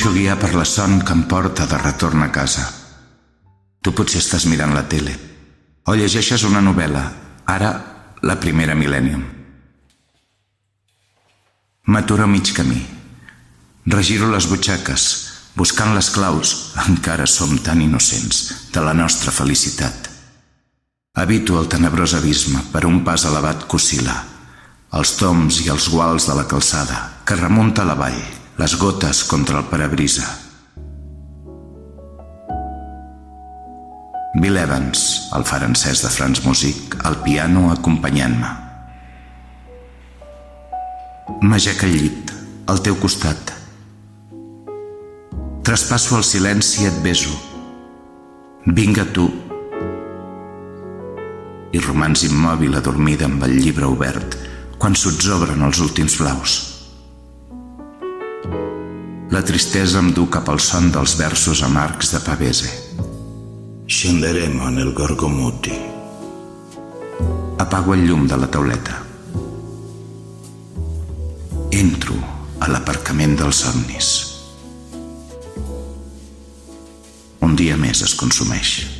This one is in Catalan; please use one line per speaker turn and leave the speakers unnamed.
deixo guiar per la son que em porta de retorn a casa. Tu potser estàs mirant la tele o llegeixes una novel·la, ara la primera Millennium. M'aturo a mig camí. Regiro les butxaques, buscant les claus, encara som tan innocents, de la nostra felicitat. Habito el tenebrós abisme per un pas elevat que oscil·la, els toms i els guals de la calçada, que remunta a la vall, les gotes contra el parabrisa. Bill Evans, el francès de Franz Music, al piano acompanyant-me. M'aixec al llit, al teu costat. Traspasso el silenci i et beso. Vinga tu. I romans immòbil adormida amb el llibre obert quan s'otzobren els últims blaus. La tristesa em du cap al son dels versos amargs de Pavese.
Scenderemo nel Gorgo Muti.
Apago el llum de la tauleta. Entro a l'aparcament dels somnis. Un dia més es consumeix.